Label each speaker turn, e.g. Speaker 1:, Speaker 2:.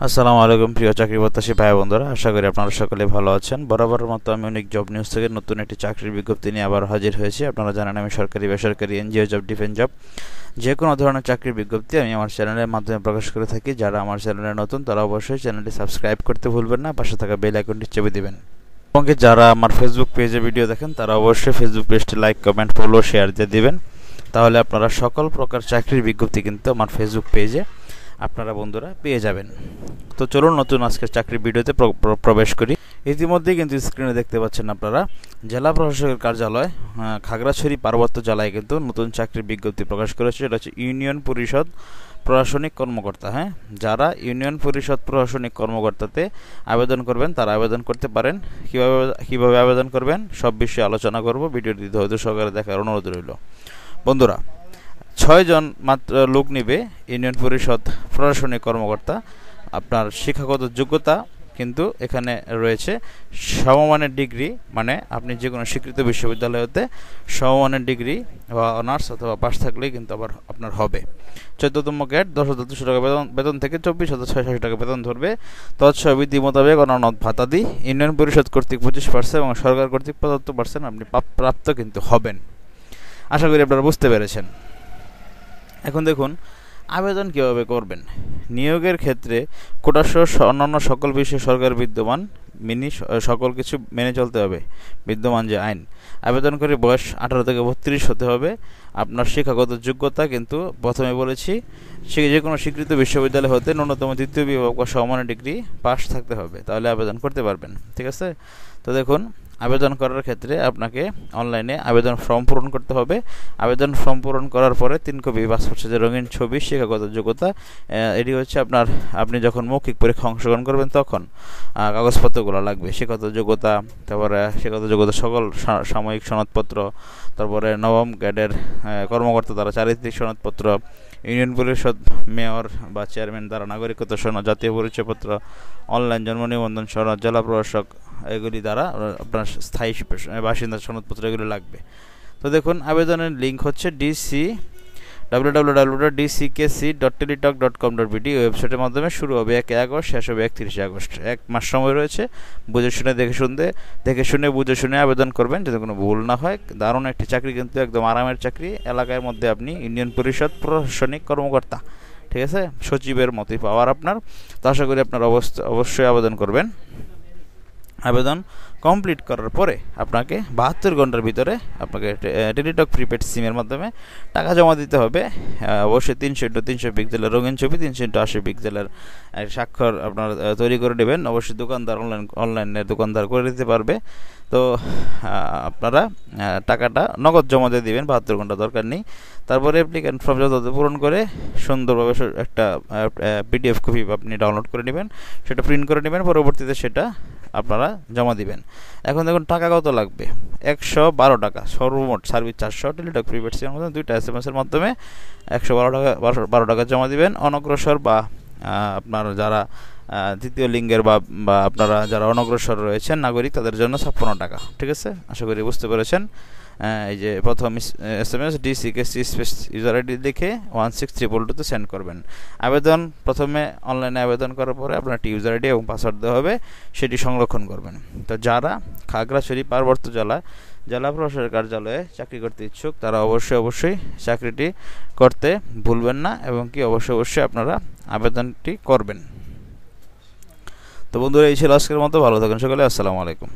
Speaker 1: আসসালামু আলাইকুম প্রিয় চাকরি প্রত্যাশী ভাই বন্ধুরা, আশা করি আপনারা সকলে ভালো আছেন। বরাবরের মতো আমি অনেক জব নিউজ থেকে নতুন একটি চাকরির বিজ্ঞপ্তি নিয়ে আবার হাজির হয়েছি। আপনারা জানেন আমি সরকারি বেসরকারি এনজিও জব, ডিফেন্স জব, যে কোনো ধরনের চাকরির বিজ্ঞপ্তি আমি আমার চ্যানেলের মাধ্যমে প্রকাশ করে থাকি। যারা আমার চ্যানেলে নতুন তারা অবশ্যই চ্যানেলটি সাবস্ক্রাইব করতে ভুলবেন না, পাশে থাকা বেল আইকনটি চেপে দিবেন। এবং যারা আমার ফেসবুক পেজে ভিডিও দেখেন তারা অবশ্যই ফেসবুক পেজটি লাইক, কমেন্ট, ফলো, শেয়ার দিয়ে দিবেন। তাহলে আপনারা সকল প্রকার চাকরির বিজ্ঞপ্তি কিন্তু আমার ফেসবুক পেজে আপনারা বন্ধুরা পেয়ে যাবেন। তো চলুন নতুন আজকের চাকরির ভিডিওতে প্রবেশ করি। ইতিমধ্যেই কিন্তু স্ক্রিনে দেখতে পাচ্ছেন আপনারা জেলা প্রশাসকের কার্যালয় খাগড়াছড়ি পার্বত্য জেলায় কিন্তু নতুন চাকরির বিজ্ঞপ্তি প্রকাশ করেছে। এটা হচ্ছে ইউনিয়ন পরিষদ প্রশাসনিক কর্মকর্তা। যারা ইউনিয়ন পরিষদ প্রশাসনিক কর্মকর্তাতে আবেদন করবেন তারা আবেদন করতে পারেন। কিভাবে আবেদন করবেন সব বিষয়ে আলোচনা করব। ভিডিওটি ধৈর্য সহকারে দেখার অনুরোধ রইল। বন্ধুরা, 6 জন মাত্র লোক নিবে ইউনিয়ন পরিষদ প্রশাসনিক কর্মকর্তা। আপনার শিক্ষাগত যোগ্যতা কিন্তু এখানে রয়েছে সমমানের ডিগ্রি, মানে আপনি যে কোনো স্বীকৃত বিশ্ববিদ্যালয় হতে সমমানের ডিগ্রি বা অনার্স অথবা পাস থাকলেই কিন্তু আবার আপনার হবে। 14তম গ্রেড 10,200 টাকা বেতন থেকে 24,680 টাকা বেতন ধরবে। তৎসবিধি মোতাবেক অন্যান্য ভাতাদি ইউনিয়ন পরিষদ কর্তৃক 25% এবং সরকার কর্তৃক 75% আপনি প্রাপ্ত কিন্তু হবেন। আশা করি আপনারা বুঝতে পেরেছেন। এখন দেখুন আবেদন কিভাবে করবেন। নিয়োগের ক্ষেত্রে কোটাসহ অন্যান্য সকল বিষয়ে সরকার বিদ্যমান সকল কিছু মেনে চলতে হবে। বিদ্যমান যে আইন, আবেদনকারী বয়স 18 থেকে 32 হতে হবে। আপনার শিক্ষাগত যোগ্যতা কিন্তু প্রথমে বলেছি যে কোনো স্বীকৃত বিশ্ববিদ্যালয় হতে ন্যূনতম দ্বিতীয় বিভাগ বা সমমানের ডিগ্রি পাস থাকতে হবে, তাহলে আবেদন করতে পারবেন। ঠিক আছে। তো দেখুন আবেদন করার ক্ষেত্রে আপনাকে অনলাইনে আবেদন ফর্ম পূরণ করতে হবে। আবেদন ফর্ম পূরণ করার পরে 3 কপি পাসপোর্ট সাইজের রঙিন ছবি, শিক্ষাগত যোগ্যতা, এটি হচ্ছে আপনি যখন মৌখিক পরীক্ষা অংশগ্রহণ করবেন তখন কাগজপত্রগুলো লাগবে। শিক্ষাগত যোগ্যতা, তারপরে শিক্ষাগত যোগ্যতা সকল সাময়িক সনদপত্র, তারপরে নবম গ্রেডের কর্মকর্তা দ্বারা চারিত্রিক সনদপত্র, ইউনিয়ন পরিষদ মেয়র বা চেয়ারম্যান দ্বারা নাগরিকত্ব সনদ, জাতীয় পরিচয়পত্র, অনলাইন জন্ম নিবন্ধন সনদ, জেলা প্রশাসক এগুলি দ্বারা আপনার স্থায়ী বাসিন্দার সনদপত্র এগুলো লাগবে। তো দেখুন আবেদনের লিঙ্ক হচ্ছে www.dckc.teletalk.com.bd ওয়েবসাইটের মাধ্যমে শুরু হবে 1 আগস্ট, শেষ হবে 31 আগস্ট। 1 মাস সময় রয়েছে। বুঝে শুনে দেখে শুনে বুঝে শুনে আবেদন করবেন যাতে কোনো ভুল না হয়। দারুণ একটি চাকরি, কিন্তু একদম আরামের চাকরি। এলাকার মধ্যে আপনি ইউনিয়ন পরিষদ প্রশাসনিক কর্মকর্তা, ঠিক আছে, সচিবের মতোই পাওয়ার আপনার। তো আশা করি আপনারা অবশ্যই আবেদন করবেন। আবেদন কমপ্লিট করার পরে আপনাকে 72 ঘন্টার ভিতরে আপনাকে টেলিটক প্রিপেড সিমের মাধ্যমে টাকা জমা দিতে হবে। অবশ্যই 300x300 পিক্সেলের রঙিন ছবি, 300x80 পিক্সেলের স্বাক্ষর আপনারা তৈরি করে নেবেন। অবশ্যই দোকানদার অনলাইনে দোকানদার করে দিতে পারবে। তো আপনারা টাকাটা নগদ জমা দিয়ে দেবেন, 72 ঘন্টা দরকার নেই। তারপরে অ্যাপ্লিকেন্ট ফর্ম যথাযথ পূরণ করে সুন্দরভাবে একটা পিডিএফ কপি আপনি ডাউনলোড করে নেবেন, সেটা প্রিন্ট করে নেবেন। পরবর্তীতে সেটা আপনারা জমা দিবেন। এখন দেখুন টাকা কত লাগবে। 112 টাকা সর্বমোট, সার্ভিস 400, টেলিটক প্রিপেড সিমের মাধ্যমে 2টা SMS এর মাধ্যমে 112 টাকা জমা দিবেন। অনগ্রসর বা আপনার যারা তৃতীয় লিঙ্গের বা আপনারা যারা অনগ্রসর রয়েছেন নাগরিক, তাদের জন্য 56 টাকা। ঠিক আছে, আশা করি বুঝতে পেরেছেন। এই যে প্রথম SMS DCKC space user ID লিখে 16322 সেন্ড করবেন। আবেদন প্রথমে অনলাইনে আবেদন করার পরে আপনার একটি ইউজার আইডি এবং পাসওয়ার্ড দেওয়া হবে, সেটি সংরক্ষণ করবেন। তো যারা খাগড়াছড়ি পার্বত্য জেলা প্রশাসকের কার্যালয়ে চাকরি করতে ইচ্ছুক তারা অবশ্যই চাকরিটি করতে ভুলবেন না, এবং কি অবশ্যই আপনারা আবেদনটি করবেন। তো বন্ধুরা, এই ছিল আজকের মতো। ভালো থাকুন সকলে। আসসালামু আলাইকুম।